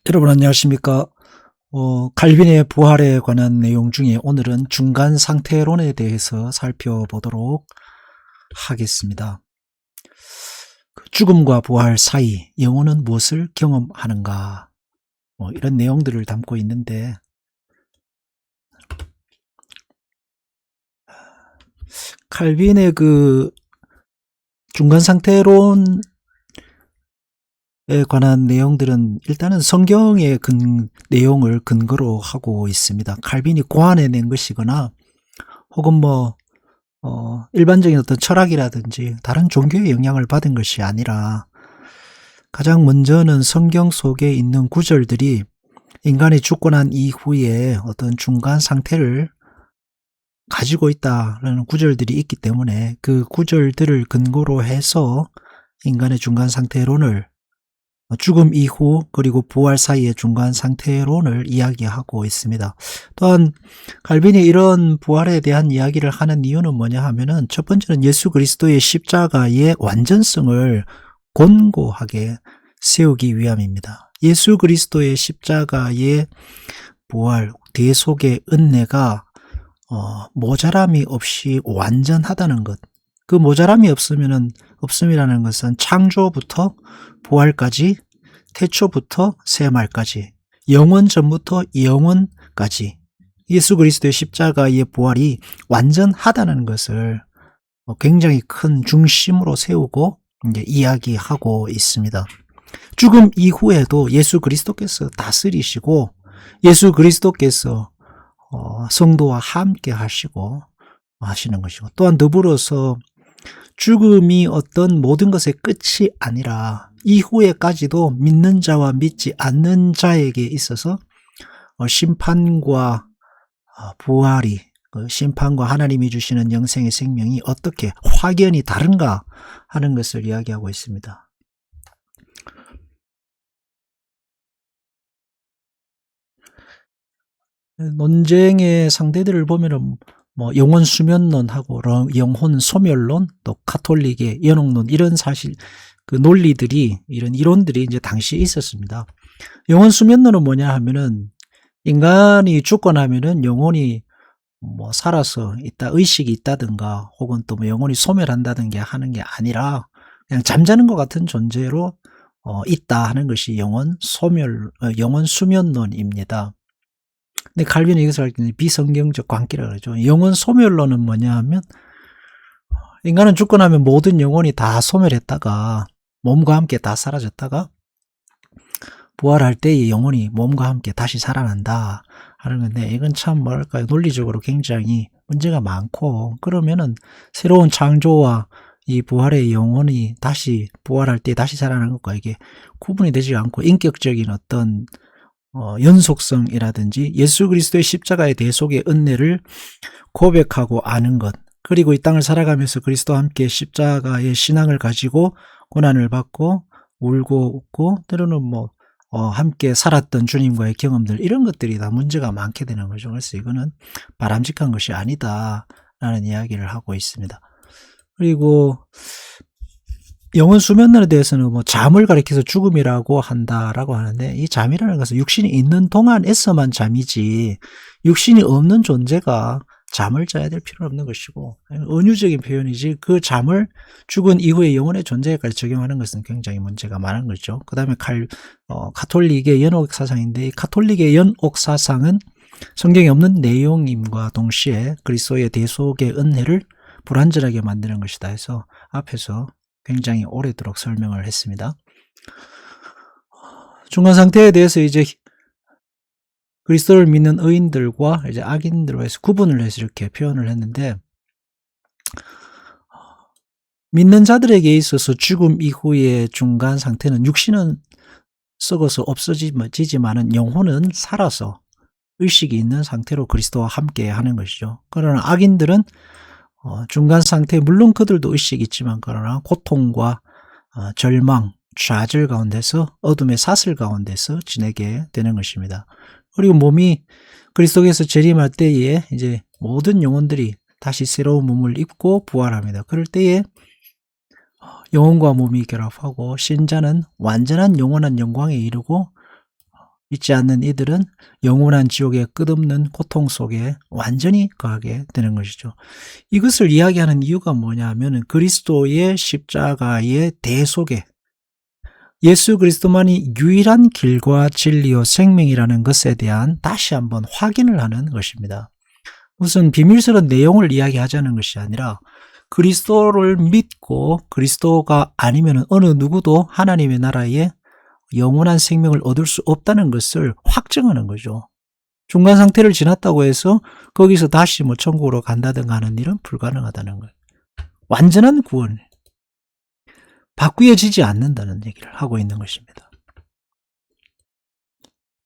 여러분 안녕하십니까? 칼빈의 부활에 관한 내용 중에 오늘은 중간 상태론에 대해서 살펴보도록 하겠습니다. 죽음과 부활 사이 영혼은 무엇을 경험하는가? 이런 내용들을 담고 있는데, 칼빈의 그 중간 상태론 에 관한 내용들은 일단은 성경의 내용을 근거로 하고 있습니다. 칼빈이 고안해낸 것이거나 혹은 일반적인 어떤 철학이라든지 다른 종교의 영향을 받은 것이 아니라 가장 먼저는 성경 속에 있는 구절들이 인간이 죽고 난 이후에 어떤 중간 상태를 가지고 있다라는 구절들이 있기 때문에 그 구절들을 근거로 해서 인간의 중간 상태론을 죽음 이후 그리고 부활 사이의 중간 상태론을 이야기하고 있습니다. 또한 칼빈이 이런 부활에 대한 이야기를 하는 이유는 뭐냐 하면은 첫 번째는 예수 그리스도의 십자가의 완전성을 곤고하게 세우기 위함입니다. 예수 그리스도의 십자가의 부활, 대속의 은혜가 모자람이 없이 완전하다는 것. 그 모자람이 없음이라는 것은 창조부터 부활까지, 태초부터 새말까지, 영원 전부터 영원까지 예수 그리스도의 십자가의 부활이 완전하다는 것을 굉장히 큰 중심으로 세우고 이제 이야기하고 있습니다. 죽음 이후에도 예수 그리스도께서 다스리시고 예수 그리스도께서 성도와 함께 하시고 하시는 것이고, 또한 더불어서 죽음이 어떤 모든 것의 끝이 아니라 이후에까지도 믿는 자와 믿지 않는 자에게 있어서 심판과 부활이, 심판과 하나님이 주시는 영생의 생명이 어떻게 확연히 다른가 하는 것을 이야기하고 있습니다. 논쟁의 상대들을 보면은 영혼 수면론하고 영혼 소멸론, 또 카톨릭의 연옥론, 이런 사실 그 논리들이, 이런 이론들이 이제 당시에 있었습니다. 영혼 수면론은 뭐냐 하면은 인간이 죽고 나면은 영혼이 살아서 있다, 의식이 있다든가 혹은 또 영혼이 소멸한다든가 하는 게 아니라 그냥 잠자는 것 같은 존재로 있다 하는 것이 영혼 수면론입니다. 근데 칼빈이 이것을 비성경적 관계라고 그러죠. 영혼 소멸론은 뭐냐 하면 인간은 죽고 나면 모든 영혼이 다 소멸했다가 몸과 함께 다 사라졌다가 부활할 때 이 영혼이 몸과 함께 다시 살아난다 하는 건데, 이건 참 뭐랄까요, 논리적으로 굉장히 문제가 많고, 그러면은 새로운 창조와 이 부활의 영혼이 다시 부활할 때 다시 살아나는 것과 이게 구분이 되지 않고 인격적인 어떤 연속성이라든지 예수 그리스도의 십자가의 대속의 은혜를 고백하고 아는 것, 그리고 이 땅을 살아가면서 그리스도와 함께 십자가의 신앙을 가지고 고난을 받고 울고 웃고 때로는 함께 살았던 주님과의 경험들, 이런 것들이 다 문제가 많게 되는 거죠. 그래서 이거는 바람직한 것이 아니다라는 이야기를 하고 있습니다. 그리고 영혼 수면론에 대해서는 잠을 가리켜서 죽음이라고 한다라고 하는데, 이 잠이라는 것은 육신이 있는 동안에서만 잠이지 육신이 없는 존재가 잠을 자야 될 필요는 없는 것이고, 은유적인 표현이지 그 잠을 죽은 이후의 영혼의 존재까지 적용하는 것은 굉장히 문제가 많은 거죠. 그 다음에 카톨릭의 연옥 사상인데, 이 카톨릭의 연옥 사상은 성경에 없는 내용임과 동시에 그리스도의 대속의 은혜를 불완전하게 만드는 것이다 해서 앞에서 굉장히 오래도록 설명을 했습니다. 중간 상태에 대해서 이제 그리스도를 믿는 의인들과 이제 악인들로 해서 구분을 해서 이렇게 표현을 했는데, 믿는 자들에게 있어서 죽음 이후의 중간 상태는 육신은 썩어서 없어지지만은 영혼은 살아서 의식이 있는 상태로 그리스도와 함께 하는 것이죠. 그러나 악인들은 중간 상태, 물론 그들도 의식이 있지만 그러나 고통과 절망, 좌절 가운데서, 어둠의 사슬 가운데서 지내게 되는 것입니다. 그리고 몸이 그리스도께서 재림할 때에 이제 모든 영혼들이 다시 새로운 몸을 입고 부활합니다. 그럴 때에 영혼과 몸이 결합하고 신자는 완전한 영원한 영광에 이르고 믿지 않는 이들은 영원한 지옥의 끝없는 고통 속에 완전히 거하게 되는 것이죠. 이것을 이야기하는 이유가 뭐냐 하면 그리스도의 십자가의 대속에 예수 그리스도만이 유일한 길과 진리요 생명이라는 것에 대한 다시 한번 확인을 하는 것입니다. 무슨 비밀스러운 내용을 이야기하자는 것이 아니라 그리스도를 믿고 그리스도가 아니면 어느 누구도 하나님의 나라에 영원한 생명을 얻을 수 없다는 것을 확증하는 거죠. 중간 상태를 지났다고 해서 거기서 다시 천국으로 간다든가 하는 일은 불가능하다는 거예요. 완전한 구원, 바꾸어지지 않는다는 얘기를 하고 있는 것입니다.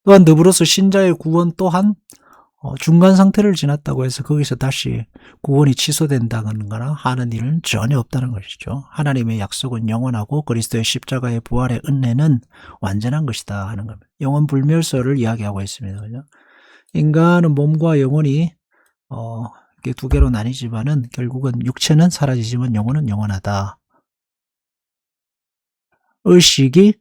또한 더불어서 신자의 구원 또한 중간 상태를 지났다고 해서 거기서 다시 구원이 취소된다거나 하는 일은 전혀 없다는 것이죠. 하나님의 약속은 영원하고 그리스도의 십자가의 부활의 은혜는 완전한 것이다 하는 겁니다. 영원 불멸설을 이야기하고 있습니다. 그죠? 인간은 몸과 영혼이 이렇게 두 개로 나뉘지만은 결국은 육체는 사라지지만 영혼은 영원하다. 의식이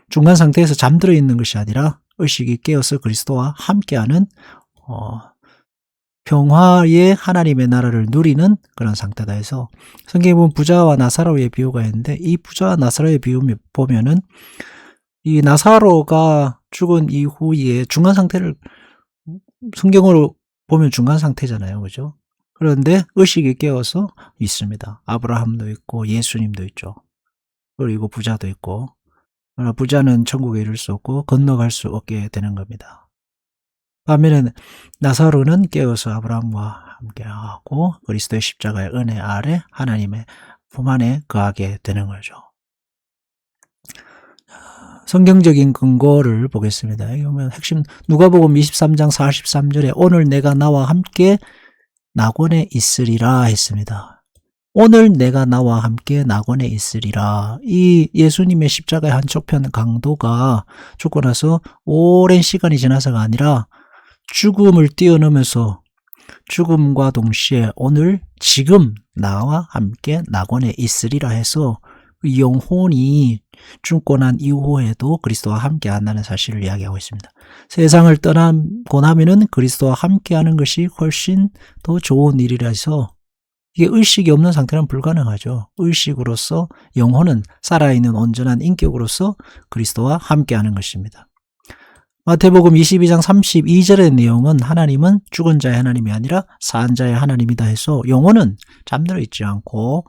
중간 상태에서 잠들어 있는 것이 아니라 의식이 깨어서 그리스도와 함께하는 평화의 하나님의 나라를 누리는 그런 상태다 해서 성경에 보면 부자와 나사로의 비유가 있는데 이 부자와 나사로의 비유 보면은 이 나사로가 죽은 이후에 중간 상태를 성경으로 보면 중간 상태잖아요. 그죠? 그런데 의식이 깨어서 있습니다. 아브라함도 있고 예수님도 있죠. 그리고 부자도 있고 부자는 천국에 이를 수 없고 건너갈 수 없게 되는 겁니다. 반면에 나사로는 깨어서 아브라함과 함께하고 그리스도의 십자가의 은혜 아래 하나님의 품 안에 거하게 되는 거죠. 성경적인 근거를 보겠습니다. 여기 보면 핵심 누가복음 23장 43절에 오늘 내가 나와 함께 낙원에 있으리라 했습니다. 오늘 내가 나와 함께 낙원에 있으리라. 이 예수님의 십자가의 한쪽편 강도가 죽고 나서 오랜 시간이 지나서가 아니라 죽음을 뛰어넘어서 죽음과 동시에 오늘 지금 나와 함께 낙원에 있으리라 해서 영혼이 죽고 난 이후에도 그리스도와 함께 한다는 사실을 이야기하고 있습니다. 세상을 떠나고 나면은 그리스도와 함께하는 것이 훨씬 더 좋은 일이라 해서 이게 의식이 없는 상태는 불가능하죠. 의식으로서 영혼은 살아있는 온전한 인격으로서 그리스도와 함께하는 것입니다. 마태복음 22장 32절의 내용은 하나님은 죽은 자의 하나님이 아니라 산 자의 하나님이다 해서 영혼은 잠들어 있지 않고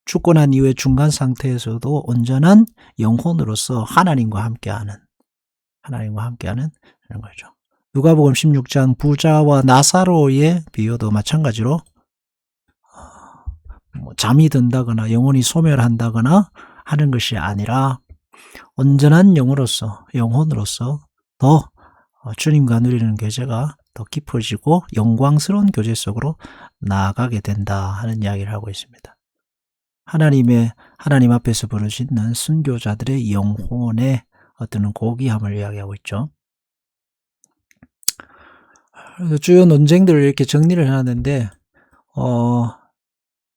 죽고 난 이후의 중간 상태에서도 온전한 영혼으로서 하나님과 함께하는 그런 거죠. 누가복음 16장 부자와 나사로의 비유도 마찬가지로 잠이 든다거나 영혼이 소멸한다거나 하는 것이 아니라 온전한 영혼으로서 더 주님과 누리는 교제가 더 깊어지고 영광스러운 교제 속으로 나아가게 된다 하는 이야기를 하고 있습니다. 하나님 앞에서 부르짖는 순교자들의 영혼의 어떤 고귀함을 이야기하고 있죠. 그래서 주요 논쟁들을 이렇게 정리를 해놨는데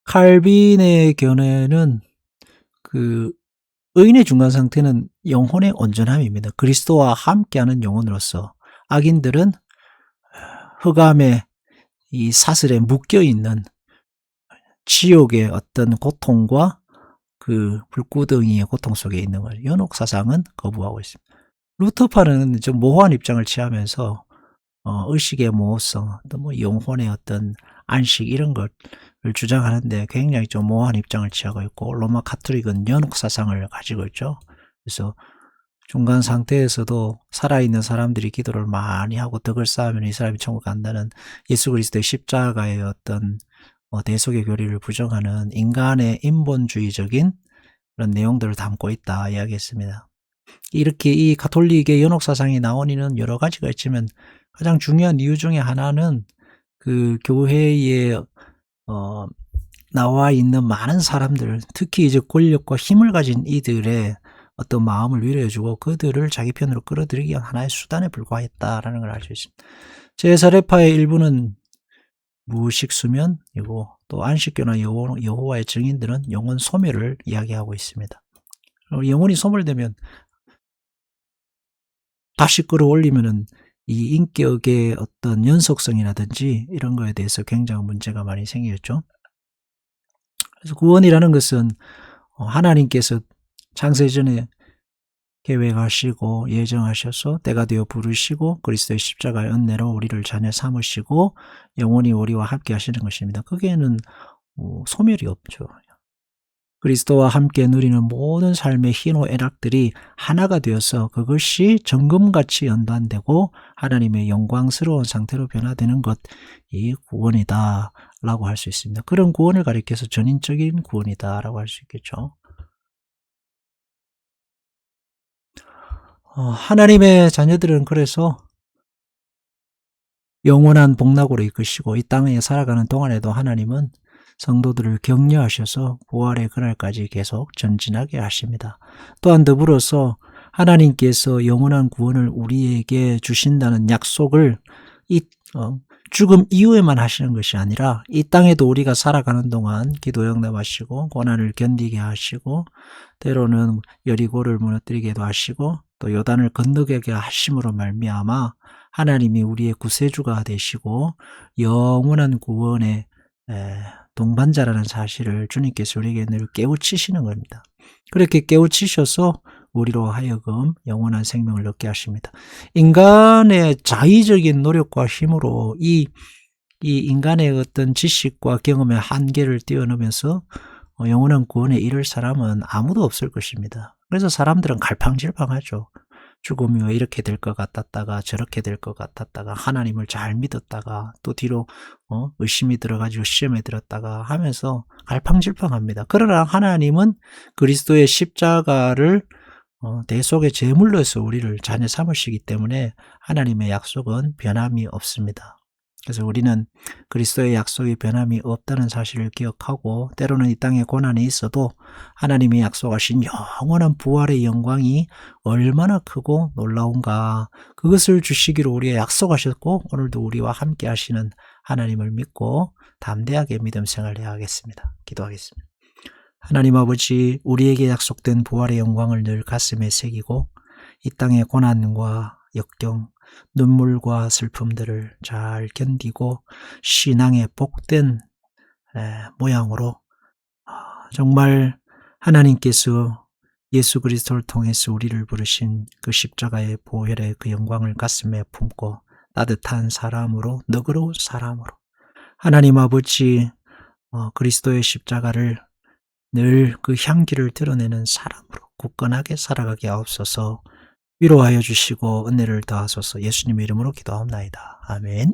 칼빈의 견해는 그 의인의 중간 상태는 영혼의 온전함입니다. 그리스도와 함께하는 영혼으로서 악인들은 흑암의 이 사슬에 묶여 있는 지옥의 어떤 고통과 그 불구덩이의 고통 속에 있는 거예요. 연옥 사상은 거부하고 있습니다. 루터파는 좀 모호한 입장을 취하면서 의식의 모호성, 또 영혼의 어떤 안식 이런 걸 주장하는데 굉장히 좀 모호한 입장을 취하고 있고 로마 가톨릭은 연옥 사상을 가지고 있죠. 그래서 중간 상태에서도 살아있는 사람들이 기도를 많이 하고 덕을 쌓으면 이 사람이 천국 간다는 예수 그리스도의 십자가의 어떤 대속의 교리를 부정하는 인간의 인본주의적인 그런 내용들을 담고 있다 이야기했습니다. 이렇게 이 가톨릭의 연옥 사상이 나온 이유는 여러 가지가 있지만 가장 중요한 이유 중에 하나는 그 교회에 나와 있는 많은 사람들, 특히 이제 권력과 힘을 가진 이들의 어떤 마음을 위로해주고 그들을 자기 편으로 끌어들이기 위한 하나의 수단에 불과했다라는 걸 알 수 있습니다. 제사례파의 일부는 무의식 수면이고 또 안식교나 여호와의 증인들은 영혼 소멸을 이야기하고 있습니다. 영혼이 소멸되면 다시 끌어올리면은 이 인격의 어떤 연속성이라든지 이런 거에 대해서 굉장히 문제가 많이 생겼죠. 그래서 구원이라는 것은 하나님께서 창세전에 계획하시고 예정하셔서 때가 되어 부르시고 그리스도의 십자가의 은혜로 우리를 자녀 삼으시고 영원히 우리와 함께 하시는 것입니다. 거기에는 소멸이 없죠. 그리스도와 함께 누리는 모든 삶의 희노애락들이 하나가 되어서 그것이 정금같이 연단되고 하나님의 영광스러운 상태로 변화되는 것이 구원이다 라고 할 수 있습니다. 그런 구원을 가리켜서 전인적인 구원이다 라고 할 수 있겠죠. 하나님의 자녀들은 그래서 영원한 복락으로 이끄시고 이 땅에 살아가는 동안에도 하나님은 성도들을 격려하셔서 부활의 그날까지 계속 전진하게 하십니다. 또한 더불어서 하나님께서 영원한 구원을 우리에게 주신다는 약속을 죽음 이후에만 하시는 것이 아니라 이 땅에도 우리가 살아가는 동안 기도 응답하시고 고난을 견디게 하시고 때로는 여리고를 무너뜨리게도 하시고 또 요단을 건너게 하심으로 말미암아 하나님이 우리의 구세주가 되시고 영원한 구원의 동반자라는 사실을 주님께서 우리에게 늘 깨우치시는 겁니다. 그렇게 깨우치셔서 우리로 하여금 영원한 생명을 얻게 하십니다. 인간의 자의적인 노력과 힘으로 이 인간의 어떤 지식과 경험의 한계를 뛰어넘으면서 영원한 구원에 이를 사람은 아무도 없을 것입니다. 그래서 사람들은 갈팡질팡하죠. 죽음이 왜 이렇게 될 것 같았다가 저렇게 될 것 같았다가 하나님을 잘 믿었다가 또 뒤로 의심이 들어가지고 시험에 들었다가 하면서 갈팡질팡합니다. 그러나 하나님은 그리스도의 십자가를 대속의 제물로서 우리를 자녀 삼으시기 때문에 하나님의 약속은 변함이 없습니다. 그래서 우리는 그리스도의 약속이 변함이 없다는 사실을 기억하고 때로는 이 땅에 고난이 있어도 하나님이 약속하신 영원한 부활의 영광이 얼마나 크고 놀라운가 그것을 주시기로 우리에 약속하셨고 오늘도 우리와 함께 하시는 하나님을 믿고 담대하게 믿음 생활해야 하겠습니다. 기도하겠습니다. 하나님 아버지, 우리에게 약속된 부활의 영광을 늘 가슴에 새기고 이 땅의 고난과 역경, 눈물과 슬픔들을 잘 견디고 신앙의 복된 모양으로 정말 하나님께서 예수 그리스도를 통해서 우리를 부르신 그 십자가의 보혈의 그 영광을 가슴에 품고 따뜻한 사람으로, 너그러운 사람으로 하나님 아버지 그리스도의 십자가를 늘 그 향기를 드러내는 사람으로 굳건하게 살아가게 하옵소서. 위로하여 주시고 은혜를 더하소서. 예수님의 이름으로 기도하옵나이다. 아멘.